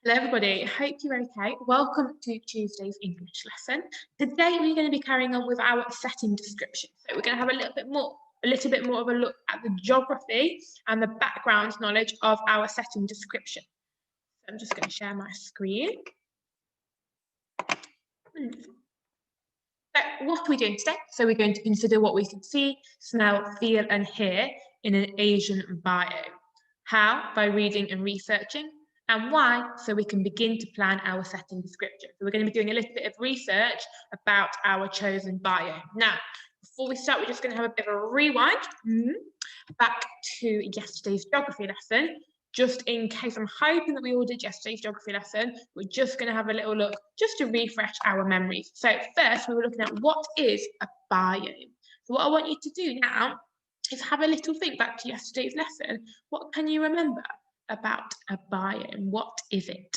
Hello everybody, hope you're okay. Welcome to Tuesday's English lesson. Today we're going to be carrying on with our setting description. So we're going to have a little bit more of a look at the geography and the background knowledge of our setting description. So I'm just going to share my screen. So what are we doing today? So we're going to consider what we can see, smell, feel and hear in an Asian biome. How? By reading and researching. And why? So we can begin to plan our setting description. So we're going to be doing a little bit of research about our chosen biome. Now, before we start, we're just going to have a bit of a rewind back to yesterday's geography lesson. Just in case, I'm hoping that we all did yesterday's geography lesson. We're just going to have a little look just to refresh our memories. So first, we were looking at what is a biome. So what I want you to do now is have a little think back to yesterday's lesson. What can you remember about a biome? What is it?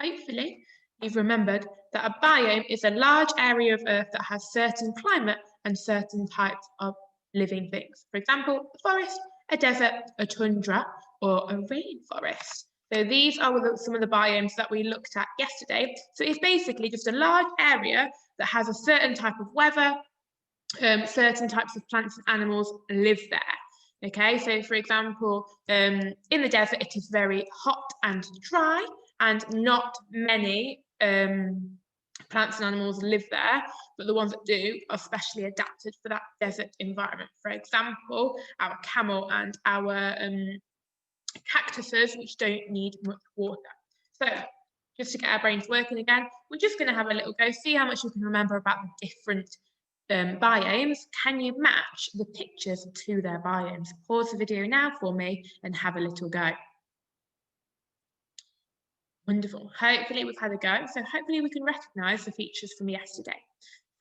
Hopefully, you've remembered that a biome is a large area of Earth that has certain climate and certain types of living things. For example, a forest, a desert, a tundra, or a rainforest. So these are some of the biomes that we looked at yesterday. So it's basically just a large area that has a certain type of weather, certain types of plants and animals live there. Okay, so for example, in the desert, it is very hot and dry, and not many plants and animals live there, but the ones that do are specially adapted for that desert environment. For example, our camel and our cactuses, which don't need much water. So just to get our brains working again, we're just going to have a little go, see how much you can remember about the different biomes. Can you match the pictures to their biomes? Pause the video now for me and have a little go. Wonderful. Hopefully we've had a go. So hopefully we can recognise the features from yesterday.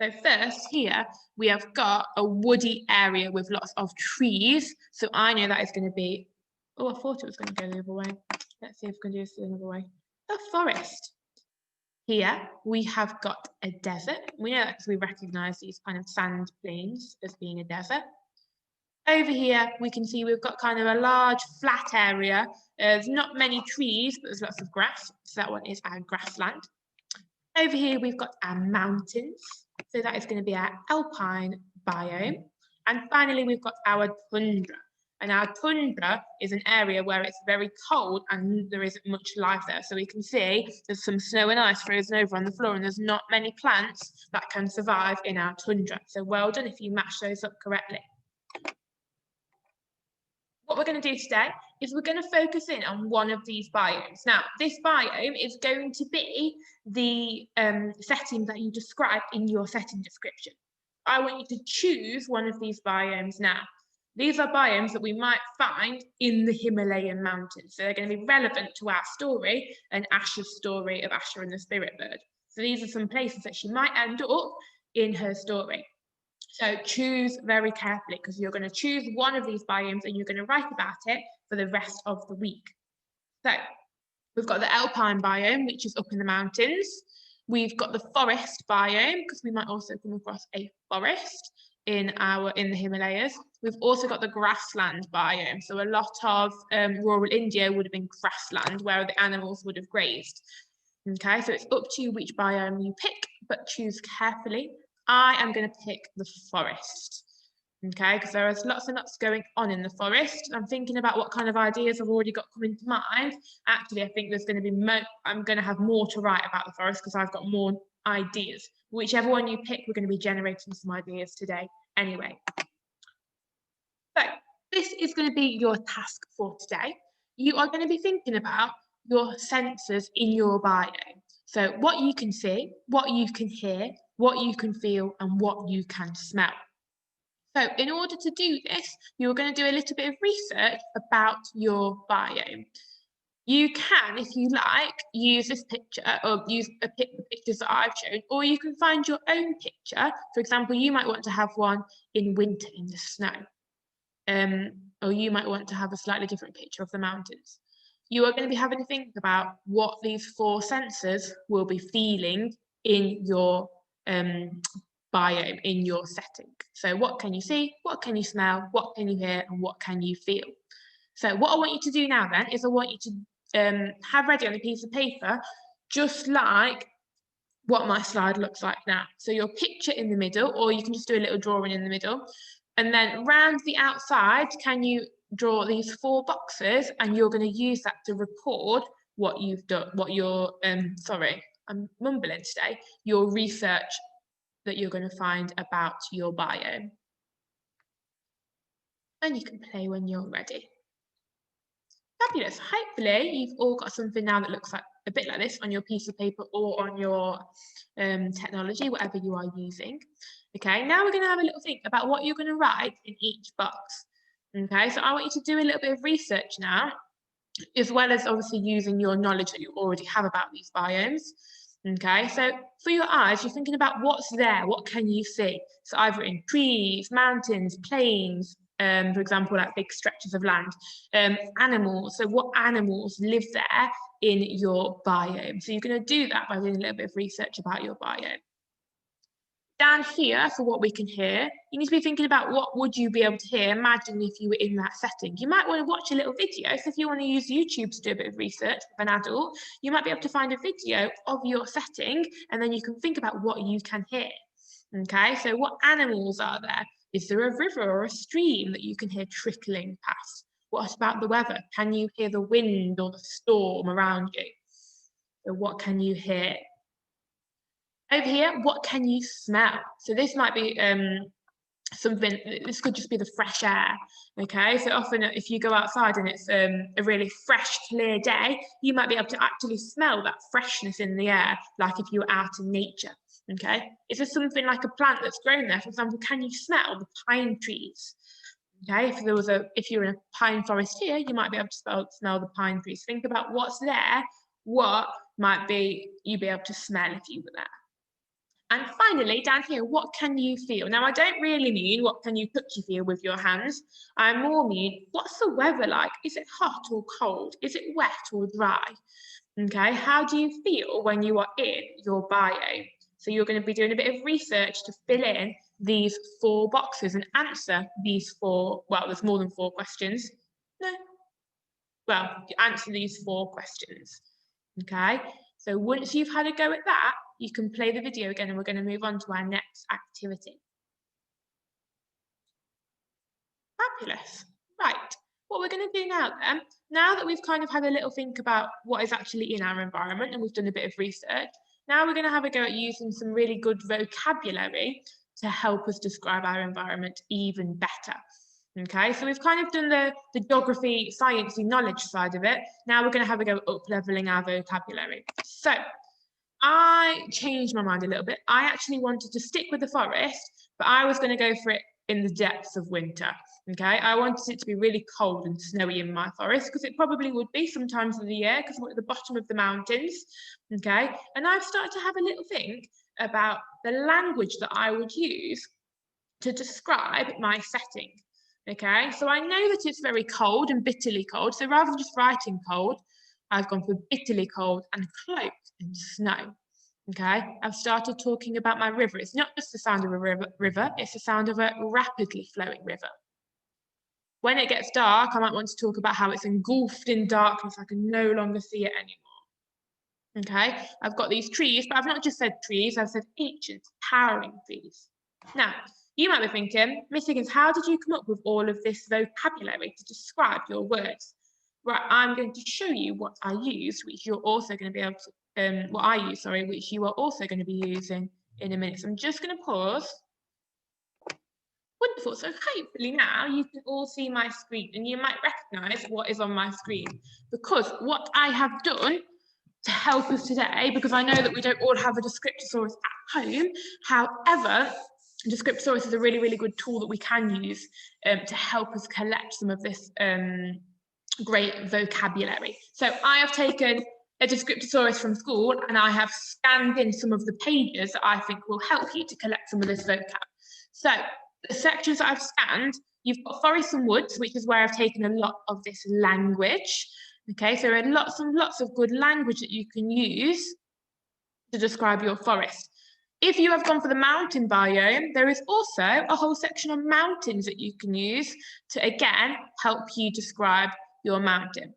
So first here we have got a woody area with lots of trees. So I know that is going to be, oh, I thought it was going to go the other way. Let's see if we can do this the other way. A forest. Here we have got a desert. We know that because we recognise these kind of sand plains as being a desert. Over here we can see we've got kind of a large flat area. There's not many trees, but there's lots of grass. So that one is our grassland. Over here we've got our mountains. So that is going to be our alpine biome. And finally we've got our tundra. And our tundra is an area where it's very cold and there isn't much life there. So we can see there's some snow and ice frozen over on the floor, and there's not many plants that can survive in our tundra. So well done if you match those up correctly. What we're going to do today is we're going to focus in on one of these biomes. Now, this biome is going to be the setting that you describe in your setting description. I want you to choose one of these biomes now. These are biomes that we might find in the Himalayan mountains. So they're going to be relevant to our story and Asha's story of Asha and the spirit bird. So these are some places that she might end up in her story. So choose very carefully, because you're going to choose one of these biomes and you're going to write about it for the rest of the week. So we've got the alpine biome, which is up in the mountains. We've got the forest biome, because we might also come across a forest in the Himalayas. We've also got the grassland biome. So a lot of rural India would have been grassland where the animals would have grazed. Okay, so it's up to you which biome you pick, but choose carefully. I am going to pick the forest. Okay, because there is lots and lots going on in the forest. I'm thinking about what kind of ideas I've already got coming to mind. Actually, I think there's going to be I'm going to have more to write about the forest because I've got more ideas. Whichever one you pick, we're going to be generating some ideas today anyway. So this is going to be your task for today. You are going to be thinking about your senses in your biome. So what you can see, what you can hear, what you can feel, and what you can smell. So in order to do this, you're going to do a little bit of research about your biome. You can, if you like, use this picture or use the pictures that I've shown, or you can find your own picture. For example, you might want to have one in winter in the snow. Or you might want to have a slightly different picture of the mountains. You are going to be having to think about what these 4 senses will be feeling in your biome, in your setting. So what can you see, what can you smell, what can you hear, and what can you feel? So what I want you to do now then is I want you to have ready on a piece of paper, just like what my slide looks like now. So your picture in the middle, or you can just do a little drawing in the middle. And then round the outside, can you draw these 4 boxes, and you're going to use that to record what you've done, what your, sorry, I'm mumbling today, your research that you're going to find about your biome. And you can play when you're ready. Fabulous. Hopefully you've all got something now that looks like a bit like this on your piece of paper or on your technology, whatever you are using. Okay, now we're going to have a little think about what you're going to write in each box. Okay, so I want you to do a little bit of research now, as well as obviously using your knowledge that you already have about these biomes. Okay, so for your eyes, you're thinking about what's there, what can you see? So I've written trees, mountains, plains, for example, like big stretches of land, animals. So what animals live there in your biome? So you're going to do that by doing a little bit of research about your biome. Down here, for what we can hear, you need to be thinking about what would you be able to hear. Imagine if you were in that setting. You might want to watch a little video. So if you want to use YouTube to do a bit of research with an adult, you might be able to find a video of your setting, and then you can think about what you can hear. Okay, so what animals are there? Is there a river or a stream that you can hear trickling past? What about the weather? Can you hear the wind or the storm around you? So what can you hear? Over here, what can you smell? So this might be something, this could just be the fresh air, okay? So often if you go outside and it's a really fresh, clear day, you might be able to actually smell that freshness in the air, like if you were out in nature, okay? Is there something like a plant that's grown there? For example, can you smell the pine trees? Okay, if you're in a pine forest here, you might be able to smell the pine trees. Think about what's there, what might be you be able to smell if you were there. And finally, down here, what can you feel? Now, I don't really mean what can you touchy feel with your hands. I more mean, what's the weather like? Is it hot or cold? Is it wet or dry? Okay, how do you feel when you are in your biome? So you're going to be doing a bit of research to fill in these 4 boxes and answer these 4, well, there's more than 4 questions. No. Well, you answer these 4 questions. Okay, so once you've had a go at that, you can play the video again, and we're going to move on to our next activity. Fabulous. Right, what we're going to do now then, now that we've kind of had a little think about what is actually in our environment and we've done a bit of research, now we're going to have a go at using some really good vocabulary to help us describe our environment even better. Okay, so we've kind of done the geography, sciencey knowledge side of it. Now we're going to have a go at up-leveling our vocabulary. So I changed my mind a little bit. I actually wanted to stick with the forest, but I was going to go for it in the depths of winter. Okay, I wanted it to be really cold and snowy in my forest, because it probably would be sometimes of the year, because we're at the bottom of the mountains. Okay, and I've started to have a little think about the language that I would use to describe my setting. Okay, so I know that it's very cold and bitterly cold. So rather than just writing cold, I've gone for bitterly cold and cloaked in snow. Okay, I've started talking about my river. It's not just the sound of a river, it's the sound of a rapidly flowing river. When it gets dark, I might want to talk about how it's engulfed in darkness. I can no longer see it anymore. Okay, I've got these trees, but I've not just said trees, I've said ancient, towering trees. Now, you might be thinking, Miss Higgins, how did you come up with all of this vocabulary to describe your words? Right, I'm going to show you what I used, which you're also going to be able to, which you are also going to be using in a minute. So I'm just going to pause. Wonderful. So hopefully now you can all see my screen, and you might recognise what is on my screen, because what I have done to help us today, because I know that we don't all have a Descriptosaurus at home. However, Descriptosaurus is a really, really good tool that we can use to help us collect some of this great vocabulary. So I have taken a Descriptosaurus from school, and I have scanned in some of the pages that I think will help you to collect some of this vocab. So the sections that I've scanned, you've got forests and woods, which is where I've taken a lot of this language. Okay, so there are lots and lots of good language that you can use to describe your forest. If you have gone for the mountain biome, there is also a whole section on mountains that you can use to, again, help you describe your mountain.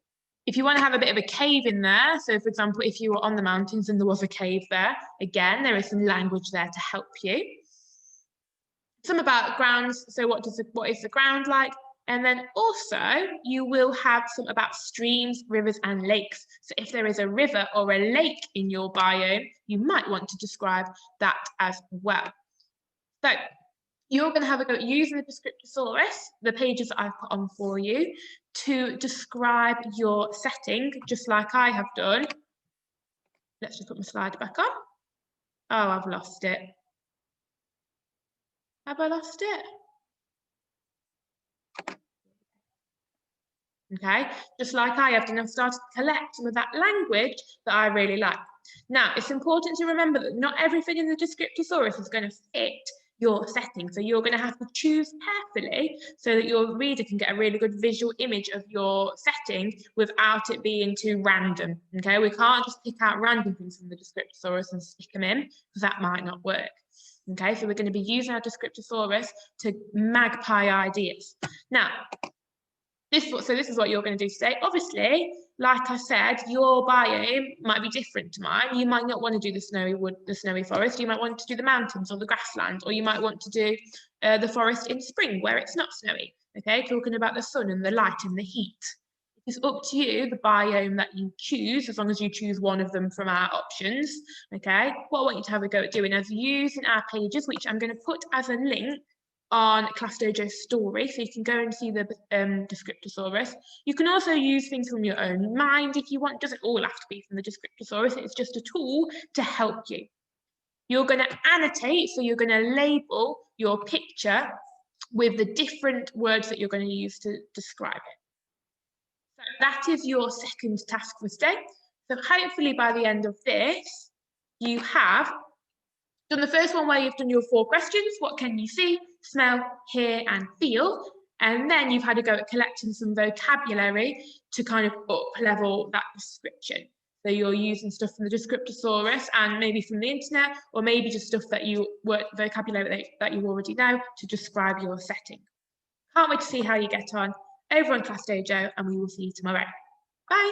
If you want to have a bit of a cave in there, so for example, if you were on the mountains and there was a cave there, again, there is some language there to help you. Some about grounds, so what is the ground like? And then also you will have some about streams, rivers and lakes. So if there is a river or a lake in your biome, you might want to describe that as well. So you're going to have a go at using the Descriptosaurus, the pages that I've put on for you, to describe your setting, just like I have done. Let's just put my slide back on. Oh, I've lost it. Have I lost it? Okay, just like I have done, I've started to collect some of that language that I really like. Now, it's important to remember that not everything in the Descriptosaurus is going to fit your setting. So you're going to have to choose carefully so that your reader can get a really good visual image of your setting without it being too random. Okay, we can't just pick out random things from the Descriptosaurus and stick them in, because that might not work. Okay, so we're going to be using our Descriptosaurus to magpie ideas. Now, this is what you're going to do today. Obviously, like I said, your biome might be different to mine. You might not want to do the snowy forest. You might want to do the mountains or the grassland, or you might want to do the forest in spring where it's not snowy. Okay, talking about the sun and the light and the heat. It's up to you, the biome that you choose, as long as you choose one of them from our options. Okay, what I want you to have a go at doing is using our pages, which I'm going to put as a link on Class Dojo story, so you can go and see the Descriptosaurus. You can also use things from your own mind if you want. It doesn't all have to be from the Descriptosaurus. It's just a tool to help you. You're going to annotate, so you're going to label your picture with the different words that you're going to use to describe it. So that is your second task for today. So hopefully by the end of this, you have done the first one where you've done your 4 questions. What can you see, smell, hear and feel? And then you've had a go at collecting some vocabulary to kind of up level that description. So you're using stuff from the Descriptosaurus and maybe from the internet, or maybe just stuff that you vocabulary that you already know to describe your setting. Can't wait to see how you get on over on Class Dojo, and we will see you tomorrow. Bye.